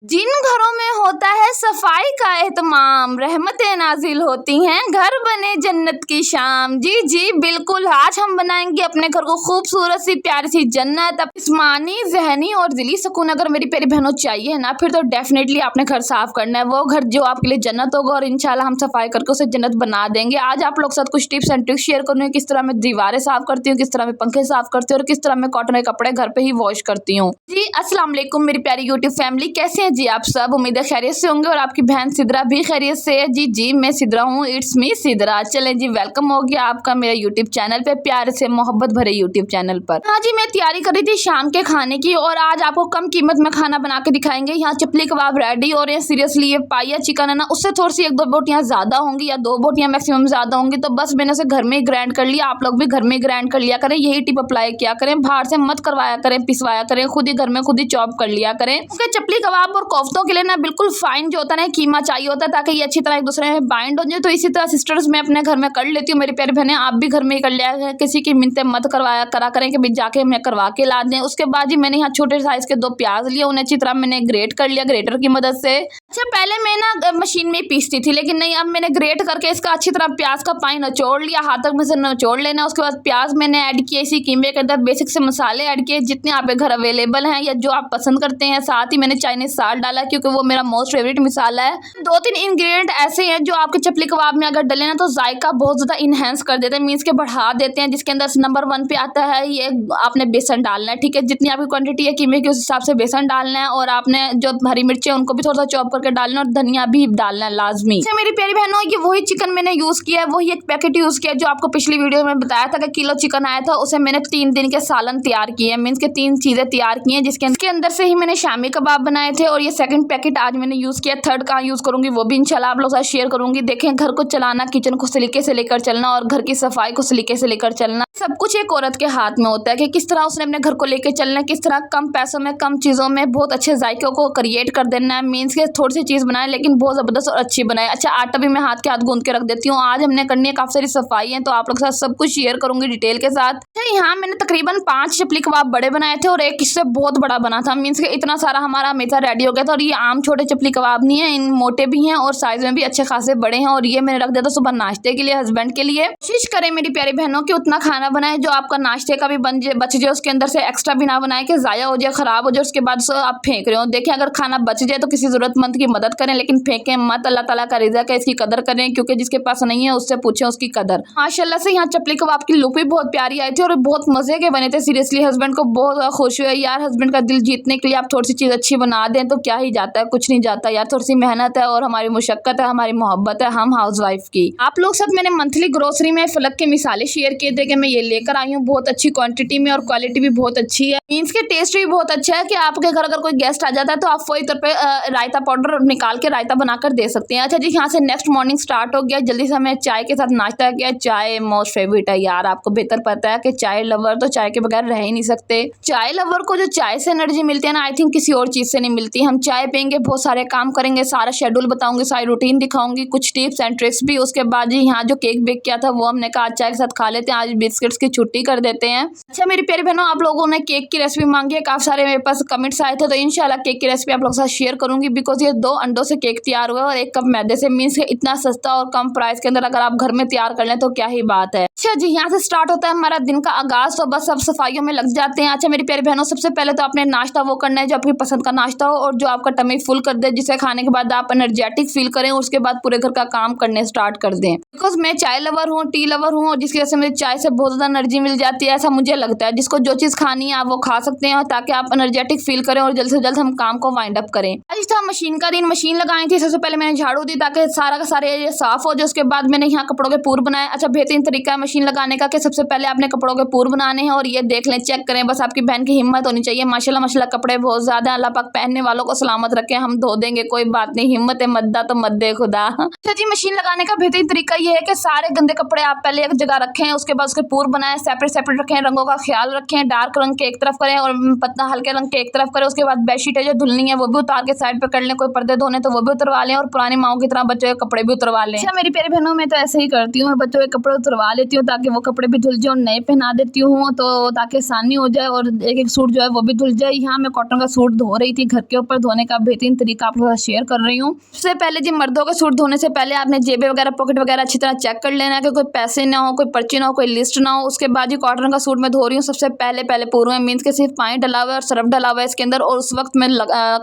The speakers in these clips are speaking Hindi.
जिन घरों में होता है सफाई का एहतमाम, रहमतें नाजिल होती हैं, घर बने जन्नत की शाम। जी जी बिल्कुल, आज हम बनाएंगे अपने घर को खूबसूरत सी प्यारी सी जन्नत। अब जिस्मानी, ज़हनी और दिली सुकून अगर मेरी प्यारी बहनों चाहिए ना, फिर तो डेफिनेटली आपने घर साफ करना है। वो घर जो आपके लिए जन्नत होगा और इंशाल्लाह हम सफाई करके उसे जन्नत बना देंगे। आज आप लोग के साथ कुछ टिप्स एंड ट्रिक्स शेयर करूँगी, किस तरह मैं दीवारें साफ करती हूँ, किस तरह मैं पंखे साफ करती हूँ और किस तरह मैं कॉटन के कपड़े घर पे ही वॉश करती हूँ। जी अस्सलाम वालेकुम मेरी प्यारी यूट्यूब फैमिली, कैसे हैं जी आप सब? उम्मीद है खैरियत से होंगे और आपकी बहन सिद्रा भी खैरियत से है। जी जी मैं सिद्रा हूँ, इट्स मी सिद्रा। चलें जी, वेलकम हो गया आपका मेरे यूट्यूब चैनल पे, प्यार से मोहब्बत भरे यूट्यूब चैनल पर। हाँ जी, मैं तैयारी कर रही थी शाम के खाने की और आज आपको कम कीमत में खाना बना के दिखाएंगे। यहाँ चपली कबाब रेडी और ये सीरियसली ये पाइया चिकन है ना, उससे थोड़ी सी 1-2 बोटियाँ ज्यादा होंगी या 2 बोटियाँ मैक्सिमम ज्यादा होंगी, तो बस मैंने उसे घर में ही ग्राइंड कर लिया। आप लोग भी घर में ग्राइंड कर लिया करें, यही टिप अप्लाई किया करें, बाहर से मत करवाया करें, पिसवाया करें, खुद ही घर में खुद ही चॉप कर लिया करें। क्योंकि चपली कबाब और कोफ्तों के लिए ना बिल्कुल फाइन जो होता है ना कीमा चाहिए होता है, ताकि ये अच्छी तरह एक दूसरे में बाइंड हो जाए। तो इसी तरह सिस्टर्स मैं अपने घर में कर लेती हूँ। मेरी प्यारी बहनें आप भी घर में ही कर लिया है, किसी की मिन्नतें मत करवाया करा करें कि भाई जाके मैं करवा के ला दें। उसके बाद ही मैंने यहाँ छोटे साइज के 2 प्याज लिए, उन्हें अच्छी तरह मैंने ग्रेट कर लिया ग्रेटर की मदद से। अच्छा पहले मैं ना मशीन में पीसती थी, लेकिन नहीं, अब मैंने ग्रेट करके इसका अच्छी तरह प्याज का पानी निचोड़ लिया, हाथ तक में से निचोड़ लेना। उसके बाद प्याज मैंने ऐड किए इसी कीमे के अंदर, बेसिक से मसाले ऐड किए जितने आपके घर अवेलेबल हैं या जो आप पसंद करते हैं। साथ ही मैंने चाइनीज साल्ट डाला क्योंकि वो मेरा मोस्ट फेवरेट मसाला है। 2-3 इंग्रेडिएंट ऐसे हैं जो आपके चपली कबाब में अगर डले ना तो जायका बहुत ज्यादा इनहेंस कर देते हैं, मीन्स के बढ़ा देते हैं। जिसके अंदर नंबर 1 पे आता है ये आपने बेसन डालना है, ठीक है। जितनी आपकी क्वांटिटी है कीमे की उस हिसाब से बेसन डालना है और आपने जो हरी मिर्ची है उनको भी थोड़ा सा चॉप करके डालना है और धनिया भी डालना है लाजमी। अच्छा मेरी प्यारी बहनों, ये वही चिकन मैंने यूज किया है, वही एक पैकेट यूज किया जो आपको पिछली वीडियो में बताया था कि किलो चिकन आया था, उसे मैंने 3 दिन के सालन तैयार किए हैं, मीन्स के 3 चीजें तैयार की हैं जिसके अंदर से ही मैंने शामी कबाब बनाए थे। और ये सेकंड पैकेट आज मैंने यूज किया, थर्ड कहाँ यूज करूंगी वो भी इंशाल्लाह आप लोग साथ शेयर करूंगी। देखें, घर को चलाना, किचन को सलीके से लेकर चलना और घर की सफाई को सलीके से लेकर चलना, सब कुछ एक औरत के हाथ में होता है कि किस तरह उसने अपने घर को लेकर चलना है, किस तरह कम पैसों में कम चीजों में बहुत अच्छे जायकों को क्रिएट कर देना है। मीन्स के थोड़ी सी चीज बनाए लेकिन बहुत जबरदस्त और अच्छी बनाए। अच्छा आटा भी मैं हाथ के हाथ गूंद के रख देती हूँ। आज हमने करनी है काफी सारी सफाई है, तो आप लोग के साथ सब कुछ शेयर करूंगी डिटेल के साथ। यहाँ मैंने तकरीबन 5 चपली कबाब बड़े बनाए थे और एक इससे बहुत बड़ा बना था। मीन्स के इतना सारा हमारा हमेशा रेडी हो गया था। और ये आम छोटे चपली कबाब नहीं है, इन मोटे भी हैं और साइज में भी अच्छे खासे बड़े हैं। और ये मैंने रख दिया था सुबह नाश्ते के लिए हस्बैंड के लिए। कोशिश करें मेरी प्यारी बहनों कि उतना खाना बनाए जो आपका नाश्ते का भी बच जाए, उसके अंदर से एक्स्ट्रा भी ना बनाए कि जाया हो जाए, खराब हो जाए, उसके बाद आप फेंक रहे हो। देखें, अगर खाना बच जाए तो किसी जरूरतमंद की मदद करें, लेकिन फेंकें मत। अल्लाह ताला का रिज़्क़ है, इसकी कदर करें, क्योंकि जिसके पास नहीं है उससे पूछें उसकी कदर। माशाल्लाह से यहाँ चपली कबाब की लुक भी बहुत प्यारी आई थी और बहुत मजे के बने थे। सीरियसली हस्बैंड को बहुत खुश हुआ यार, हस्बैंड का दिल जीतने के लिए आप थोड़ी सी चीज अच्छी बना दें तो क्या ही जाता है, कुछ नहीं जाता यार। थोड़ी सी मेहनत है और हमारी मुशक्कत है, हमारी मोहब्बत है हम हाउस वाइफ की। आप लोग साथ मैंने मंथली ग्रोसरी में फलक के मिसाले शेयर किए थे कि मैं ये लेकर आई हूँ बहुत अच्छी क्वांटिटी में और क्वालिटी भी बहुत अच्छी है। मीन्स के टेस्ट भी बहुत अच्छा है कि आपके घर अगर कोई गेस्ट आ जाता है तो आप फौरी तौर पे रायता पाउडर निकाल के रायता बनाकर दे सकते हैं। अच्छा जी, यहाँ से नेक्स्ट मॉर्निंग स्टार्ट हो गया, जल्दी से हमें चाय के साथ नाश्ता किया। चाय मोस्ट फेवरेट है यार, आपको बेहतर पता है कि चाय लवर तो चाय के बगैर रह ही नहीं सकते। चाय लवर को जो चाय से एनर्जी मिलती है ना, आई थिंक किसी और चीज से नहीं मिलती। हम चाय पियेंगे, बहुत सारे काम करेंगे, सारा शेड्यूल बताऊंगी, सारी रूटीन दिखाऊंगी, कुछ टिप्स एंड ट्रिक्स भी। उसके बाद जी यहाँ जो केक बेक किया था वो हमने कहा चाय के साथ खा लेते हैं, आज बिस्किट्स की छुट्टी कर देते हैं। अच्छा मेरी प्यारी बहनों, आप लोगों ने केक की रेसिपी मांगी है, काफी सारे मेरे पास कमेंट्स आए थे, तो इंशाल्लाह केक की रेसिपी आप लोगों के साथ शेयर करूंगी। बिकॉज ये 2 अंडों से केक तैयार हुआ है और 1 कप मैदे से। मीन्स इतना सस्ता और कम प्राइस के अंदर अगर आप घर में तैयार कर लें तो क्या ही बात है। अच्छा जी, यहाँ से स्टार्ट होता है हमारा दिन का आगाज, तो बस सब सफाइयों में लग जाते हैं। अच्छा मेरी प्यारी बहनों, सबसे पहले तो आपने नाश्ता वो करना है जो आपकी पसंद का नाश्ता हो और जो आपका टमी फुल कर दे, जिसे खाने के बाद आप एनर्जेटिक फील करें। उसके बाद पूरे घर का काम करने स्टार्ट कर दें। बिकॉज मैं चाय लवर हूँ, टी लवर हूँ और जिसकी वजह से मुझे चाय से बहुत ज्यादा एनर्जी मिल जाती है, ऐसा मुझे लगता है। जिसको जो चीज खानी है आप वो खा सकते हैं ताकि आप एनर्जेटिक फील करें और जल्द से जल्द हम काम को वाइंड अप करें। आज था मशीन का दिन, मशीन लगाई थी। सबसे पहले मैंने झाड़ू दी ताकि सारा का सारे एरिया साफ हो जाए। उसके बाद मैंने यहाँ कपड़ों के पूर बनाए। अच्छा बेहतरीन तरीका है मशीन लगाने का कि सबसे पहले आपने कपड़ों के पूर बनाने हैं और ये देख लें, चेक करें, बस आपकी बहन की हिम्मत होनी चाहिए। माशाल्लाह माशाल्लाह कपड़े बहुत ज्यादा है, अल्लाह पाक पहनने वालों को सलामत रखे, हम धो देंगे कोई बात नहीं, हिम्मत है मद्दा तो मद्दे खुदा। अच्छा जी, मशीन लगाने का बेहतरीन तरीका ये है कि सारे गंदे कपड़े आप पहले एक जगह रखें, उसके बाद उसके पूर बनाएं, सेपरेट सेपरेट रखें, रंगों का ख्याल रखें, डार्क रंग के एक तरफ करें और पत्ता हल्के रंग के एक तरफ करें। उसके बाद बेडशीट है जो धुलनी है वो भी उतार के साइड पे कर लें, कोई पर्दे धोने तो वो भी उतरवा लें और पुरानी माओ की तरह बच्चों के कपड़े भी उतरवा लें। अच्छा मेरी प्यारी बहनों, मैं तो ऐसे ही करती हूँ, मैं बच्चों के कपड़े उतरवा लेती देती हूँ ताकि वो कपड़े भी धुल जाए और नए पहना देती हूँ, तो ताकि आसानी हो जाए और एक-एक सूट जो है वो भी धुल जाए। यहाँ मैं कॉटन का सूट धो रही थी, घर के ऊपर धोने का बेहतरीन तरीका आप लोगों के साथ शेयर कर रही हूँ। सबसे पहले जी मर्दों के सूट धोने से पहले आपने जेबें वगैरह, पॉकेट वगैरह अच्छी तरह चेक कर लेना है कि कोई पैसे ना हो, कोई पर्ची ना हो, कोई लिस्ट ना हो। उसके बाद जी कॉटन का सूट मैं धो रही हूँ। सबसे पहले पूरे में मीन्स के सिर्फ पानी डला हुआ है और सर्फ डला हुआ है इसके अंदर, और उस वक्त मैं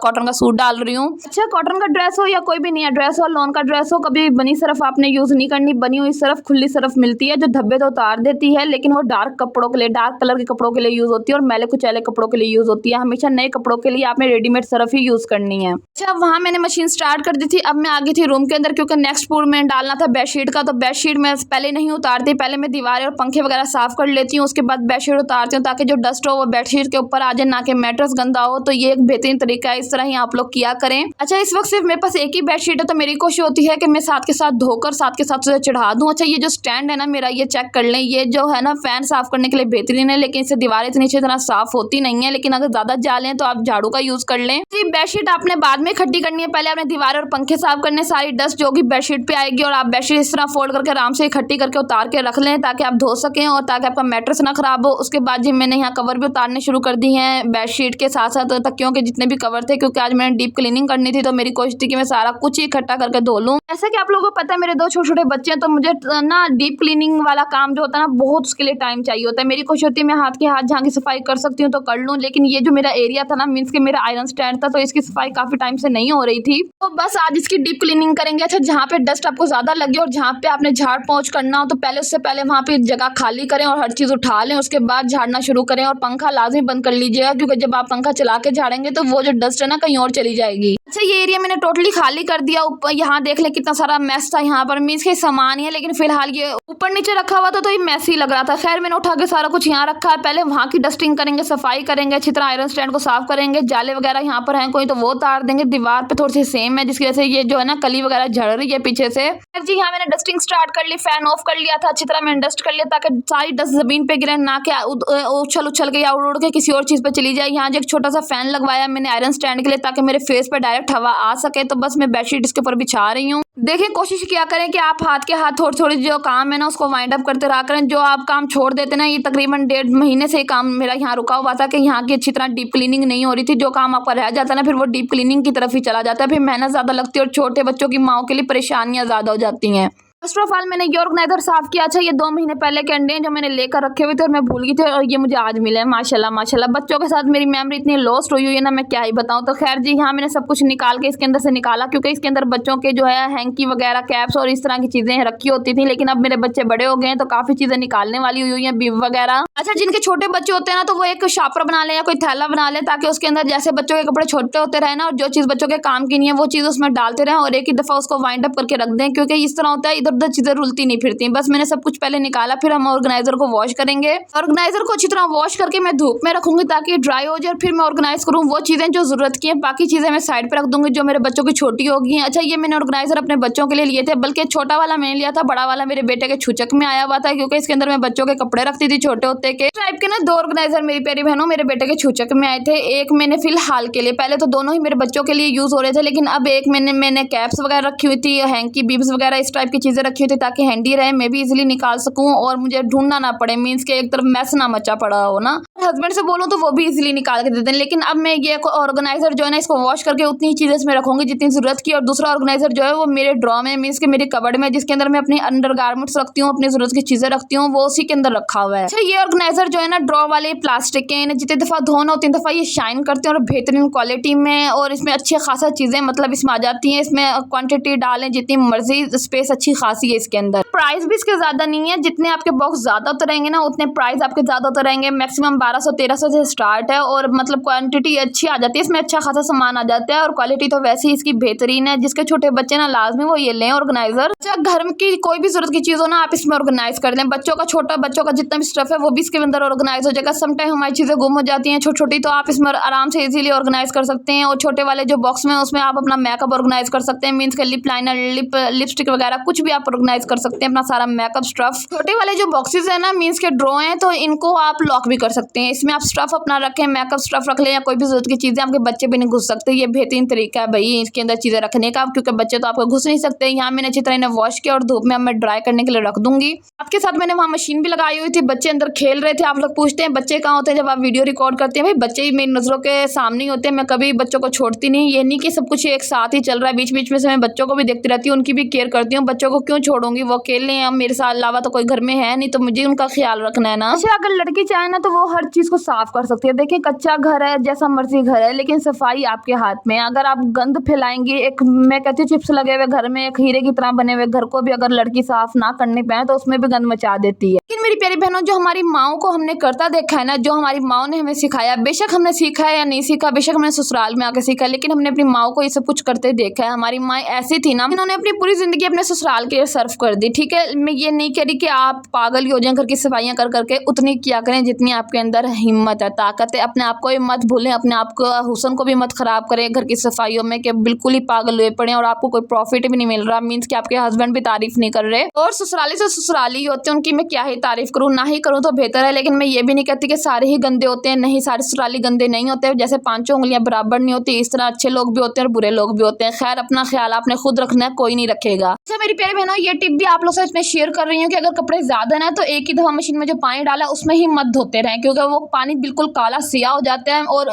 कॉटन का सूट डाल रही हूँ। अच्छा, कॉटन का ड्रेस हो या कोई भी नया ड्रेस हो, लॉन का ड्रेस हो, कभी बनी सर्फ आपने यूज नहीं करनी। बनी हुई सर्फ, खुली सर्फ मिलती है जो धब्बे तो उतार देती है, लेकिन वो डार्क कपड़ों के लिए, डार्क कलर के कपड़ों के लिए यूज होती है और मैले कुचैले कपड़ों के लिए यूज होती है। हमेशा नए कपड़ों के लिए आपने रेडीमेड सर्फ ही यूज करनी है। अच्छा, वहाँ मैंने मशीन स्टार्ट कर दी थी। अब मैं आ गई थी रूम के अंदर, क्योंकि नेक्स्ट पूर में डालना था बेडशीट का, तो बेडशीट मैं पहले नहीं उतारती। पहले मैं दीवारें और पंखे वगैरह साफ कर लेती हूँ, उसके बाद बेडशीट उतारती हूँ ताकि जो डस्ट हो वो बेडशीट के ऊपर आ जाए, ना कि मैट्रेस गंदा हो। तो ये एक बेहतरीन तरीका है, इस तरह ही आप लोग किया करें। अच्छा, इस वक्त सिर्फ मेरे पास एक ही बेडशीट है, तो मेरी कोशिश होती है कि मैं साथ के साथ धोकर साथ के साथ उसे चढ़ा दूं। अच्छा, ये जो स्टैंड है ना मेरा, ये चेक कर लें, ये जो है ना फैन साफ करने के लिए बेहतरीन है, लेकिन इससे दीवारें इतनी अच्छी तरह साफ होती नहीं है। लेकिन अगर ज्यादा जाले हैं तो आप झाड़ू का यूज कर लें। जी, बेडशीट आपने बाद में इकट्ठी करनी है, पहले आपने दीवारें और पंखे साफ करने, सारी डस्ट जो कि बेडशीट पे आएगी, और आप बेडशीट इस तरह फोल्ड करके आराम से इकट्ठी करके उतार के रख लें ताकि आप धो सकें और ताकि आपका मैट्रेस ना खराब हो। उसके बाद जी मैंने यहाँ कवर भी उतारने शुरू कर दी हैं बेडशीट के साथ साथ तकियों के जितने भी कवर थे, क्योंकि आज मैंने डीप क्लीनिंग करनी थी, तो मेरी कोशिश थी कि मैं सारा कुछ ही इकट्ठा करके धो लूँ। ऐसा कि आप लोगों को पता है मेरे 2 छोटे-छोटे बच्चे हैं, तो मुझे ना डीप क्लीनिंग वाला काम जो होता है ना, बहुत उसके लिए टाइम चाहिए होता है। मेरी कोशिश होती है मैं हाथ के हाथ जहाँ की सफाई कर सकती हूँ तो कर लूँ, लेकिन ये जो मेरा एरिया था ना, मीन्स कि मेरा आयरन स्टैंड था, तो इसकी सफाई काफी टाइम से नहीं हो रही थी, तो बस आज इसकी डीप क्लीनिंग करेंगे। अच्छा, जहाँ पे डस्ट आपको ज्यादा लगे और जहाँ पे आपने झाड़ पोंछ करना हो, तो पहले उससे पहले वहाँ पे जगह खाली करें और हर चीज उठा लें, उसके बाद झाड़ना शुरू करें। और पंखा लाजमी बंद कर लीजिएगा, क्योंकि जब आप पंखा चला के झाड़ेंगे तो वो जो डस्ट है ना कहीं और चली जाएगी। अच्छा, ये एरिया मैंने टोटली खाली कर दिया। ऊपर यहाँ देख ले कितना सारा मैस था यहाँ पर, मीन्स के सामान ही है, लेकिन फिलहाल ये ऊपर नीचे रखा हुआ था तो ये मैस ही लग रहा था। खैर, मैंने उठा के सारा कुछ यहाँ रखा है। पहले वहाँ की डस्टिंग करेंगे, सफाई करेंगे, अच्छी तरह आयरन स्टैंड को साफ करेंगे, जाले वगैरह यहाँ पर हैं कोई तो वो उतार देंगे। दीवार पे थोड़ी सी सेम है जिसकी वजह से ये जो है ना कली वगैरह झड़ रही है पीछे से। जी, यहाँ मैंने डस्टिंग स्टार्ट कर ली, फैन ऑफ कर लिया था, अच्छी तरह मैंने डस्ट कर लिया ताकि सारी डस्ट जमीन पे गिरे, ना कि उछल के या उड़ के किसी और चीज पे चली जाए। यहाँ जो एक छोटा सा फैन लगवाया मैंने आयरन स्टैंड के लिए ताकि मेरे फेस पे डायरेक्ट हवा आ सके, तो बस मैं बेडशीट इसके ऊपर बिछा रही हूँ। देखिए, कोशिश किया करें कि आप हाथ के हाथ थोड़ी थोड़ी जो काम है ना उसको वाइंड अप करते रहा करें। जो आप काम छोड़ देते ना, ये तकरीबन 1.5 महीने से काम मेरा यहाँ रुका हुआ था कि यहाँ की अच्छी तरह डीप क्लीनिंग नहीं हो रही थी। जो काम आपका रह जाता है ना, फिर वो डीप क्लीनिंग की तरफ ही चला जाता है, फिर मेहनत ज्यादा लगती है और छोटे बच्चों की माओ के लिए परेशानियां ज्यादा हो जाती हैं। फर्स्ट ऑफ ऑल मैंने ये ऑर्गेनाइजर साफ किया। अच्छा, ये 2 महीने पहले के अंडे हैं जो मैंने लेकर रखे हुए थे और मैं भूल गई थी, और ये मुझे आज मिले हैं। माशाल्लाह माशाल्लाह, बच्चों के साथ मेरी मेमोरी इतनी लॉस्ट हुई है ना, मैं क्या ही बताऊं। तो खैर जी, यहाँ मैंने सब कुछ निकाल के इसके अंदर से निकाला, क्योंकि इसके अंदर बच्चों के जो है हैंकी वगैरह, कैप्स और इस तरह की चीजें रखी होती थी, लेकिन अब मेरे बच्चे बड़े हो गए हैं तो काफी चीजें निकालने वाली हुई है, बिब वगैरह। अच्छा, जिनके छोटे बच्चे होते हैं ना, तो वो एक शापर बना ले या कोई थैला बना ले ताकि उसके अंदर जैसे बच्चों के कपड़े छोटे होते रहे ना, और जो चीज बच्चों के काम की नहीं है वो चीज उसमें डालते रहे और एक ही दफा उसको वाइंड अप करके रख दें, क्योंकि इस तरह होता है इधर उधर चीजें रुलती नहीं फिरती। बस मैंने सब कुछ पहले निकाला, फिर हम ऑर्गेनाइजर को वॉश करेंगे। ऑर्गेनाइजर को अच्छी तरह वॉश करके मैं धूप में रखूंगी ताकि ड्राई हो जाए, फिर मैं ऑर्गेनाइज करूँ वो चीजें जो जरूरत की है। बाकी चीजें मैं साइड पे रख दूंगी जो मेरे बच्चों की छोटी होगी। अच्छा, ये मैंने ऑर्गेनाइजर अपने बच्चों के लिए लिए थे, बल्कि छोटा वाला मैंने लिया था, बड़ा वाला मेरे बेटे के छूचक में आया हुआ था, क्योंकि इसके अंदर मैं बच्चों के कपड़े रखती थी छोटे होते के टाइप के ना। 2 ऑर्गेनाइजर मेरी प्यारी बहनों मेरे बेटे के छूचक में आए थे। एक मैंने फिलहाल के लिए, पहले तो दोनों ही मेरे बच्चों के लिए यूज हो रहे थे, लेकिन अब एक मैंने कैप्स वगैरह रखी हुई थी, हैंकी, बीब्स वगैरह इस टाइप की चीजें रखी हुई थी ताकि हैंडी रहे, मैं भी इजिली निकाल सकूं और मुझे ढूंढना ना पड़े, मीन्स के एक तरफ मैस ना मचा पड़ा हो ना। हस्बैंड से बोलूं तो वो भी इजिली निकाल के देते हैं, लेकिन अब मैं ये ऑर्गेनाइजर जो है ना इसको वॉश करके उतनी चीजें इसमें रखूंगी जितनी जरूरत की। और दूसरा ऑर्गेनाइजर जो है वो मेरे ड्रॉ में, मीन्स के मेरे कबर्ड में, जिसके अंदर मैं अपनी अंडर गारमेंट्स रखती हूँ, अपनी जरूरत की चीजें रखती हूँ, वो उसी के अंदर रखा हुआ है। अच्छा, ये ऑर्गेनाइजर जो है ना ड्रॉ वाले प्लास्टिक के, इन्हें जितनी दफा धोना 3 दफा ये शाइन करते हैं और बेहतरीन क्वालिटी में, और इसमें अच्छी खासा चीजें मतलब इसमें आ जाती हैं। इसमें क्वांटिटी डालें जितनी मर्जी, स्पेस अच्छी खासी है इसके अंदर। प्राइस भी इसके ज्यादा नहीं है, जितने आपके बॉक्स ज्यादा होते रहेंगे ना उतने प्राइस आपके ज्यादा होते रहेंगे। मैक्सिमम 1200-1300 से स्टार्ट है और मतलब क्वांटिटी अच्छी आ जाती है, इसमें अच्छा खासा सामान आ जाता है और क्वालिटी तो वैसे ही इसकी बेहतरीन है। जिसके छोटे बच्चे ना लाजमी वो ये लें ऑर्गेनाइजर। अच्छा, घर की कोई भी जरूरत की चीज हो ना आप इसमें ऑर्गेनाइज कर लें। बच्चों का जितना भी स्टफ है वो भी इसके अंदर ऑर्गेनाइज हो जाएगा। समटाइम हमारी चीजें गुम हो जाती हैं छोटी छोटी, तो आप इसमें आराम से इजीली ऑर्गेनाइज कर सकते हैं। और छोटे वाले जो बॉक्स में उसमें आप अपना मेकअप ऑर्गेनाइज कर सकते हैं, मीन्स के लिप लाइनर, लिपस्टिक वगैरह कुछ भी आप ऑर्गेनाइज कर सकते हैं अपना सारा मेकअप स्टफ। छोटे वाले जो बॉक्सेस है ना मीन्स के ड्रॉ हैं, तो इनको आप लॉक भी कर सकते हैं। इसमें आप स्टफ अपना रखें, मेकअप स्टफ रख लें या कोई भी जरूरत की चीज़ें, आपके बच्चे भी नहीं घुस सकते। ये बेहतरीन तरीका है भाई इसके अंदर चीज़ें रखने का, क्योंकि बच्चे तो आपको घुस नहीं सकते। यहाँ मैंने अच्छी तरह इन्हें वॉश किया और धूप में अब मैं ड्राई करने के लिए रख दूंगी। आपके साथ मैंने वहाँ मशीन भी लगाई हुई थी, बच्चे अंदर खेल रहे थे। आप लोग पूछते हैं बच्चे कहाँ होते हैं जब आप वीडियो रिकॉर्ड करते हैं। भाई बच्चे ही मेरी नज़रों के सामने ही होते हैं, मैं कभी बच्चों को छोड़ती नहीं। ये नहीं कि सब कुछ एक साथ ही चल रहा है, बीच बीच में से मैं बच्चों को भी देखती रहती हूँ, उनकी भी केयर करती हूँ। बच्चों को क्यों छोड़ूंगी, वो अकेले हैं, अब मेरे साथ अलावा तो कोई घर में है नहीं, तो मुझे उनका ख्याल रखना है ना। अच्छा अगर लड़की चाहे ना तो वो हर चीज़ को साफ कर सकती है। देखिए कच्चा घर है, जैसा मर्जी घर है, लेकिन सफाई आपके हाथ में है। अगर आप गंद फैलाएंगे, एक मैं कहती हूँ चिप्स लगे हुए घर में एक हीरे की तरह बने हुए घर को भी अगर लड़की साफ ना करने पाए तो उसमें भी गंद मचा देती है। लेकिन मेरी प्यारी बहनों, जो हमारी माओ को हमने करता देखा है ना, जो हमारी माओ ने हमें सिखाया, बेशक हमने सीखा है या नहीं सीखा, बेशक हमने ससुराल में आके सीखा है, लेकिन हमने अपनी माओ को ये सब कुछ करते देखा है। हमारी माँ ऐसी थी ना, इन्होंने अपनी पूरी जिंदगी अपने ससुराल के लिए सर्व कर दी। ठीक है, मैं ये नहीं कह रही कि आप पागल ही हो जाएं घर की सफाइयाँ कर करके, उतनी किया करें जितनी आपके अंदर हिम्मत है, ताकत है। अपने आप को भी मत भूलें, अपने आप को हुस्न को भी मत खराब करें घर की सफाइयों में कि बिल्कुल ही पागल हुए पड़े और आपको कोई प्रॉफिट भी नहीं मिल रहा, मीन्स कि आपके हस्बैंड भी तारीफ नहीं कर रहे। और ससुराली से ससुराली होते हैं, उनकी मैं क्या ही तारीफ करूँ, ना ही करूँ तो बेहतर है। लेकिन मैं ये भी नहीं कहती कि सारे ही गंदे होते हैं, नहीं सारे ससुराली गंदे नहीं होते। जैसे पांचों उंगलियां बराबर नहीं होती, इस तरह अच्छे लोग भी होते हैं और बुरे लोग भी होते हैं। खैर अपना ख्याल आपने खुद रखना है, कोई नहीं रखेगा। अच्छा मेरी प्यारी बहनों, ये टिप भी आप लोग से इसमें शेयर कर रही हूँ कि अगर कपड़े ज्यादा ना तो एक ही दफा मशीन में जो पानी डाला उसमें ही मत धोते रहें, क्योंकि वो पानी बिल्कुल काला सिया हो जाता है और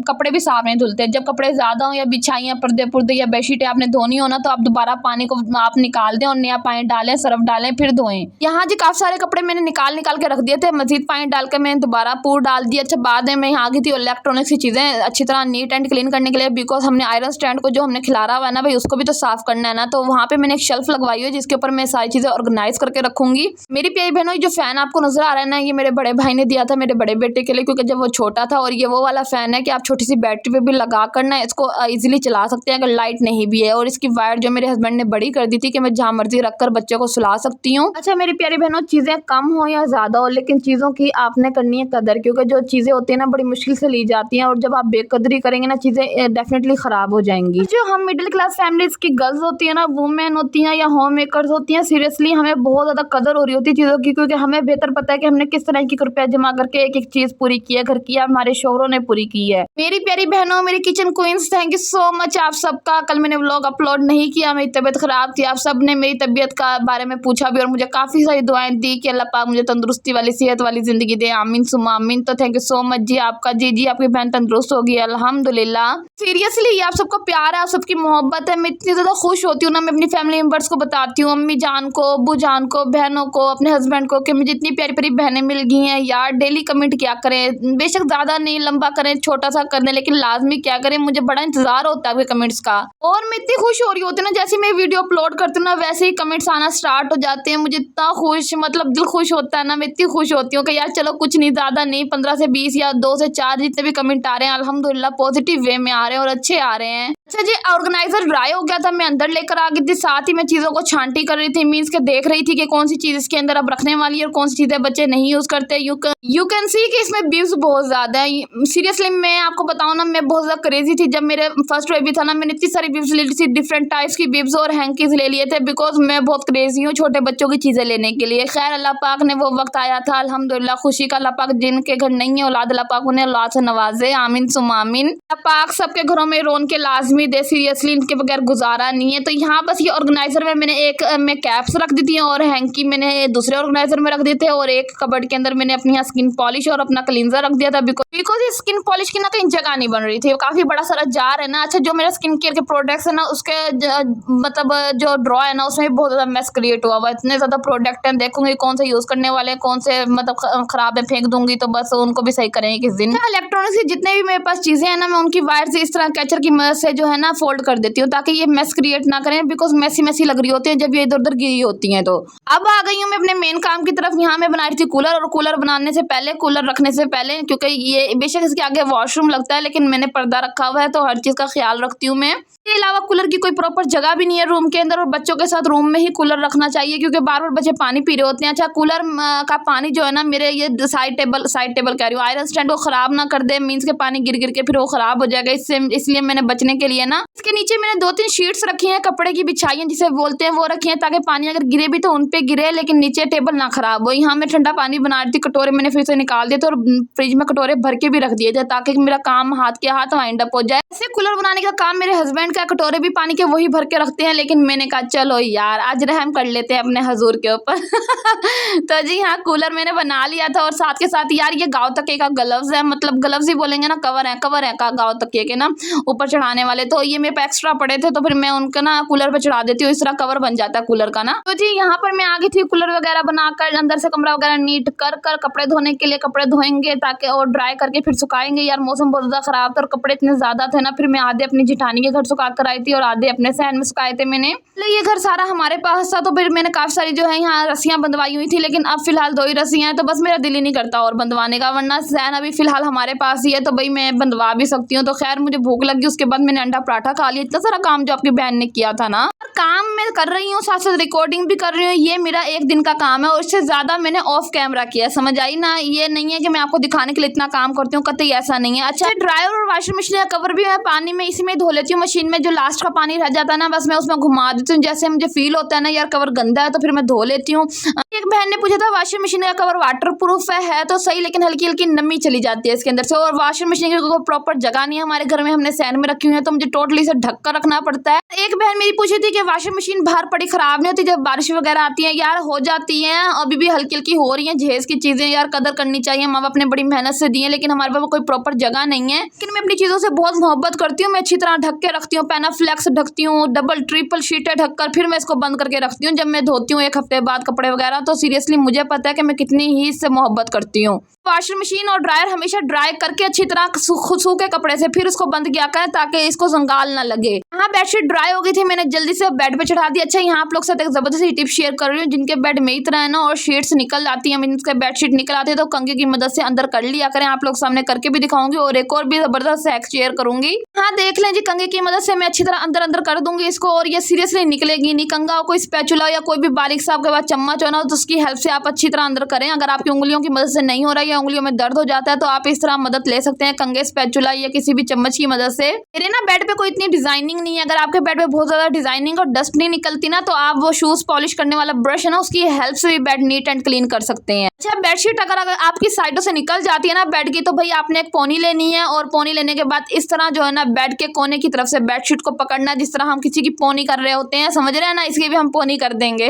कपड़े भी साफ नहीं धुलते। जब कपड़े ज्यादा हो या बिछाइयाँ पर्दे पुर्दे या बेडशीट आपने धोनी हो ना, तो आप दोबारा पानी को आप निकाल दें और नया पानी डालें, सर्फ डालें, फिर धोएं। यहाँ जी काफी सारे कपड़े मैंने निकाल के रख दिए थे, मजीद पानी डाल के मैंने दोबारा पूर डाल दिया। अच्छा बाद में मैं यहाँ आ गई थी इलेक्ट्रॉनिक्स की चीजें अच्छी तरह नीट एंड क्लीन करने के लिए, बिकॉज हमने आयरन स्टैंड को जो हमने खिलारा हुआ है ना भाई, उसको भी तो साफ करना है ना। तो वहाँ पे मैंने एक शेल्फ लगवाई है जिसके ऊपर मैं सारी चीजें ऑर्गेनाइज करके रखूंगी। मेरी प्यारी बहनों, जो फैन आपको नजर आ रहा है ना, ये मेरे बड़े भाई ने दिया था मेरे बड़े बेटे के लिए, क्योंकि जब वो छोटा था। और ये वो वाला फैन है कि आप छोटी सी बैटरी पे भी लगा कर ना इसको इजीली चला सकते हैं अगर लाइट नहीं भी है। और इसकी वायर जो मेरे हस्बैंड ने बड़ी कर दी थी कि मैं जहाँ मर्जी रखकर बच्चे को सुला सकती हूँ। अच्छा मेरी प्यारी बहनों, चीजें कम हो या ज्यादा हो, लेकिन चीजों की आपने करनी है कदर, क्योंकि जो चीजें होती है ना बड़ी मुश्किल से ली जाती हैं, और जब आप बेकदरी करेंगे ना चीजें डेफिनेटली खराब हो जाएंगी। जो हम मिडिल क्लास फैमिलीज की गर्ल्स होती है ना, वुमेन होती हैं या होम मेकर्स होती हैं, सीरियसली हमें बहुत ज्यादा कदर हो रही होती है चीजों की, क्योंकि हमें बेहतर पता है कि हमने किस तरह की रुपया जमा करके एक एक चीज पूरी की है, घर की या हमारे शोहरों ने पूरी की है। मेरी प्यारी बहनों, मेरी kitchen queens, thank you so much आप सबका। कल मैंने व्लॉग अपलोड नहीं किया, मेरी तबीयत खराब थी, आप सब ने मेरी तबीयत का बारे में पूछा भी और मुझे काफी सारी दुआएं दी कि अल्लाह पाक मुझे तंदुरुस्ती वाली सेहत वाली जिंदगी दे, आमीन सुम्मा आमीन। तो थैंक यू सो मच जी आपका। जी आपकी बहन तंदुरुस्त होगी अल्हम्दुलिल्लाह। सीरियसली ये आप सबका प्यार है, आप सबकी मोहब्बत है, मैं इतनी ज्यादा खुश होती हूँ ना, मैं अपनी फैमिली मेंबर्स को बताती हूँ, अम्मी जान को, अब्बू जान को, बहनों को, अपने हस्बैंड को, कि मुझे इतनी प्यारी प्यारी बहनें मिल गई हैं यार। डेली कमेंट क्या करें, बेशक ज्यादा नहीं लंबा करें, छोटा सा कर दें, लेकिन लाजमी क्या करें, मुझे बड़ा इंतजार होता है आपके कमेंट्स का। और मैं इतनी खुश हो रही होती हूँ ना, जैसे मैं वीडियो अपलोड करती हूँ ना वैसे ही कमेंट्स आना स्टार्ट हो जाते हैं। मुझे इतना खुश, मतलब दिल खुश होता है ना, मैं इतनी खुश होती हूँ कि यार चलो कुछ नहीं, ज्यादा नहीं, 15 से 20 या 2 से 4 जितने भी कमेंट आ रहे हैं अल्हम्दुलिल्लाह पॉजिटिव वे में आ रहे हैं और अच्छे आ रहे हैं। अच्छा जी, ऑर्गेनाइजर ड्राई हो गया था, मैं अंदर लेकर आ गई थी, साथ ही मैं चीज़ों को छांटी कर रही थी, मीन्स के देख रही थी कि कौन सी चीज़ इसके अंदर अब रखने वाली है और कौन सी चीज़ें बच्चे नहीं यूज़ करते। यू कैन सी कि इसमें बिब्स बहुत ज़्यादा है। सीरियसली मैं आपको बताऊँ ना, मैं बहुत ज़्यादा क्रेजी थी जब मेरे फर्स्ट बेबी था ना, मैंने इतनी सारी बिब्स ले ली थी, डिफरेंट टाइप्स की बिब्स और हैंकीज ले लिए थे, बिकॉज मैं बहुत क्रेजी हूँ छोटे बच्चों की चीज़ें लेने के लिए। खैर अल्लाह पाक ने वो वक्त आया था अल्हम्दुलिल्लाह, खुशी का। अल्लाह पाक जिनके घर नहीं है औलाद, अल्लाह पाक उन्हें औलाद से नवाजे, आमीन सुम्मा आमीन। अल्लाह पाक सबके घरों में रोन के लाजमी दे, सीरियसली इनके बगैर गुजारा नहीं है। तो यहाँ बस ये ऑर्गेनाइजर में मैंने एक में कैप्स रख दी थी और हैंकी मैंने दूसरे ऑर्गेनाइजर में रख दिए थे, और एक कबर्ड के अंदर मैंने अपनी स्किन पॉलिश और अपना क्लींजर रख दिया था, बिकॉज ये स्किन पॉलिश की ना कहीं जगह नहीं बन रही थी, काफी बड़ा सारा जार है ना। अच्छा जो मेरा स्किन केयर के प्रोडक्ट्स है ना, उसके मतलब जो ड्रॉ है ना उसमें भी बहुत ज्यादा मेस क्रिएट हुआ हुआ, इतने ज्यादा प्रोडक्ट हैं, देखूंगी कौन से यूज करने वाले हैं, कौन से मतलब खराब है फेंक दूंगी, तो बस उनको भी सही करेंगे किस दिन। इलेक्ट्रॉनिक्स की जितने भी मेरे पास चीजें हैं ना, मैं उनकी वायर से इस तरह कैचर की मदद से जो है ना फोल्ड कर देती हूँ, ताकि ये मेस क्रिएट ना करें, बिकॉज मैसी लग रही होती है जब ये इधर उधर गिरी होती हैं। तो अब आ गई हूँ मैं अपने मेन काम की तरफ। यहाँ मैं बना रही थी कूलर, और कूलर बनाने से पहले, कूलर रखने से पहले, क्योंकि ये बेशक इसके आगे वॉशरूम लगता है लेकिन मैंने पर्दा रखा हुआ है तो हर चीज का ख्याल रखती हूँ मैं। इसके अलावा कूलर की कोई प्रॉपर जगह भी नहीं है रूम के अंदर, और बच्चों के साथ रूम में ही कूलर रखना चाहिए क्योंकि बार बार बच्चे पानी पी रहे होते हैं। अच्छा, कूलर का पानी जो है ना, मेरे ये साइड टेबल कह रही हूँ, आयरन स्टैंड को खराब ना कर दे, मीन्स के पानी गिर गिर के फिर वो खराब हो जाएगा, इसलिए मैंने बचने के लिए ना इसके नीचे मैंने 2-3 शीट्स रखी हैं, कपड़े की बिछाई हैं जिसे बोलते हैं, वो रखी हैं ताकि पानी अगर गिरे भी तो उन पे गिरे, लेकिन नीचे टेबल ना खराब हो। यहाँ मैं ठंडा पानी बना रही थी, कटोरे मैंने फिर से निकाल दिए थे और फ्रिज में कटोरे भर के भी रख दिए थे ताकि मेरा काम हाथ के हाथ वाइंड अप हो जाए। ऐसे कूलर बनाने का काम मेरे हस्बैंड का, कटोरे भी पानी के वही भर के रखते हैं, लेकिन मैंने कहा चलो यार आज रहम कर लेते हैं अपने हजूर के ऊपर। तो जी हाँ, कूलर मैंने बना लिया था और साथ के साथ यार ये गाँव तकिए का ग्लव्स है, मतलब ग्लव्स ही बोलेंगे ना, कवर है का गाँव तकिए के ना ऊपर चढ़ाने वाले, तो ये मेरे पे एक्स्ट्रा पड़े थे तो फिर मैं उनका ना कूलर पे चढ़ा देती हूँ, इस तरह कवर बन जाता है कूलर का ना। तो जी यहाँ पर मैं आ गई थी कूलर वगैरह बनाकर, अंदर से कमरा वगैरह नीट कर कपड़े धोने के लिए कपड़े धोएंगे ताकि और ड्राई करके फिर सुखाएंगे। यार मौसम बहुत ज़्यादा खराब था और कपड़े इतने ज़्यादा थे ना, फिर मैं आधे अपनी जिठानी के घर सुखा कर आई थी और आधे अपने सहन में सुखाए थे मैंने। ये घर सारा हमारे पास था तो फिर मैंने काफ़ी सारी जो है यहाँ रस्सियाँ बंधवाई हुई थी, लेकिन अब फिलहाल 2 ही रस्सियाँ हैं तो बस मेरा दिल ही नहीं करता और बंधवाने का, वरना सहन अभी फिलहाल हमारे पास ही है तो भाई मैं बंधवा भी सकती हूँ। तो खैर मुझे भूख लगी, उसके बाद मैंने अंडा पराठा खा लिया। इतना सारा काम जो आपकी बहन ने किया था ना, काम मैं कर रही हूँ, साथ साथ रिकॉर्डिंग भी कर रही हूँ, ये मेरा एक दिन का काम है और इससे ज़्यादा मैंने ऑफ कैमरा किया, समझ आई ना। ये नहीं है कि मैं आपको दिखाने के लिए इतना काम करती हूँ, कतई ऐसा नहीं है। अच्छा, ड्रायर और वॉशिंग मशीन का कवर भी मैं पानी में इसी में धो लेती हूँ, मशीन में जो लास्ट का पानी रह जाता है ना बस मैं उसमें घुमा देती हूँ, जैसे मुझे फील होता है ना यार कवर गंदा है तो फिर मैं धो लेती हूँ। एक बहन ने पूछा था वॉशिंग मशीन का कवर वाटर प्रूफ है तो सही, लेकिन हल्की हल्की नमी चली जाती है इसके अंदर से, और वॉशिंग मशीन की कोई प्रॉपर जगह नहीं है हमारे घर में, हमने सैन में रखी हुई है तो मुझे टोटली से ढक कर रखना पड़ता है। एक बहन मेरी पूछी थी कि वॉशिंग मशीन बाहर पड़ी खराब नहीं होती जब बारिश वगैरह आती है? यार हो जाती है, अभी भी हल्की हल्की हो रही है, जहेज की चीजें यार कदर करनी चाहिए, माँ बाप ने बड़ी मेहनत से दी है, लेकिन हमारे पास कोई प्रॉपर जगह नहीं है। लेकिन मैं अपनी चीजों से बहुत मोहब्बत करती हूँ, मैं अच्छी तरह ढक के रखती हूँ, पैनाफ्लेक्स ढकती हूँ, डबल ट्रिपल शीटें ढककर फिर मैं इसको बंद करके रखती हूँ जब मैं धोती हूँ 1 हफ्ते बाद कपड़े वगैरह। तो सीरियसली मुझे पता है कि मैं कितनी ही इससे मोहब्बत करती हूँ। वॉशिंग मशीन और ड्रायर हमेशा ड्राई करके अच्छी तरह सूखे कपड़े से फिर उसको बंद किया करें ताकि इसको जंगाल ना लगे। यहाँ बेडशीट ड्राई हो गई थी, मैंने जल्दी से बेड पे चढ़ा दी। अच्छा, यहाँ आप लोग साथ एक जबरदस्त टिप शेयर कर रही हूँ, जिनके बेड में ही तरह है ना और शीट्स निकल आती है, मीन्स बेडशीट निकल आती है तो कंघी की मदद से अंदर कर लिया करें। आप लोग सामने करके भी दिखाऊंगी और एक और भी जबरदस्त हैक शेयर करूंगी। हाँ देख लें जी, कंघी की मदद से मैं अच्छी तरह अंदर अंदर कर दूंगी इसको और ये सीरियसली निकलेगी नहीं। कंघा हो, कोई स्पैचुला या कोई भी बारीक सा आपके पास चम्मच हो ना तो उसकी हेल्प से आप अच्छी तरह अंदर करें। अगर आपकी उंगलियों की मदद से नहीं हो रहा है या उंगलियों में दर्द हो जाता है तो आप इस तरह मदद ले सकते हैं कंघे, स्पैचुला या किसी भी चम्मच की मदद से। मेरे ना बेड पे कोई इतनी डिजाइनिंग नहीं है, अगर आपके बेड पे बहुत ज्यादा डिजाइनिंग और डस्ट नहीं निकलती ना तो आप वो शूज पॉलिश करने वाला ब्रश है ना उसकी हेल्प से भी बेड नीट एंड क्लीन कर सकते हैं। अच्छा, बेडशीट अगर आपकी साइडों से निकल जाती है ना बेड की तो भाई आपने एक पोनी लेनी है और पोनी लेने के बाद इस तरह जो है ना बेड के कोने की तरफ से बेडशीट को पकड़ना, जिस तरह हम किसी की पोनी कर रहे होते हैं, समझ रहे हैं ना, इसकी भी हम पोनी कर देंगे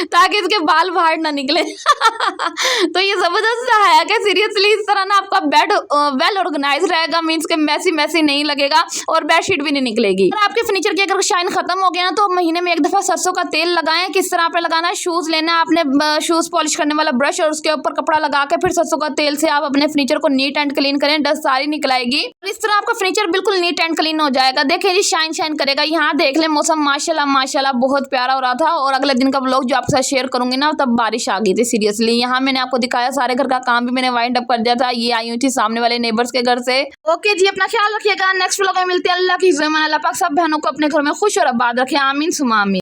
ताकि इसके बाल बाहर ना निकले। तो ये जबरदस्त है कि सीरियसली इस तरह ना आपका बेड वेल ऑर्गेनाइज रहेगा, मीन्स के मैसी नहीं लगेगा और बेडशीट भी नहीं निकलेगी। और आपके फर्नीचर की अगर शाइन खत्म हो गया ना तो महीने में 1 दफा सरसों का तेल लगाएं। किस तरह आपने लगाना है, शूज लेना है आपने, शूज पॉलिश करने वाला ब्रश और उसके ऊपर कपड़ा लगा के फिर सरसों का तेल से आप अपने फर्नीचर को नीट एंड क्लीन करें, डस्ट सारी निकल आएगी और इस तरह आपका फर्नीचर बिल्कुल नीट एंड क्लीन हो जाएगा। देखिए जी, शाइन करेगा। यहाँ देख ले, मौसम माशाल्लाह बहुत प्यारा हो रहा था और अगले दिन का व्लॉग जो आपके साथ शेयर करूंगी ना तब बारिश आ गई थी। सीरियसली यहाँ मैंने आपको दिखाया, सारे घर का काम भी मैंने वाइंड अप कर दिया था। ये आई हुई थी सामने वाले नेबर्स के घर से। ओके जी, अपना ख्याल रखिएगा, नेक्स्ट व्लॉग में मिलते हैं। अल्लाह की ज़मान, अल्लाह पाक सब बहनों को अपने घर में खुश और आबाद रखे, आमीन सुमा आमीन।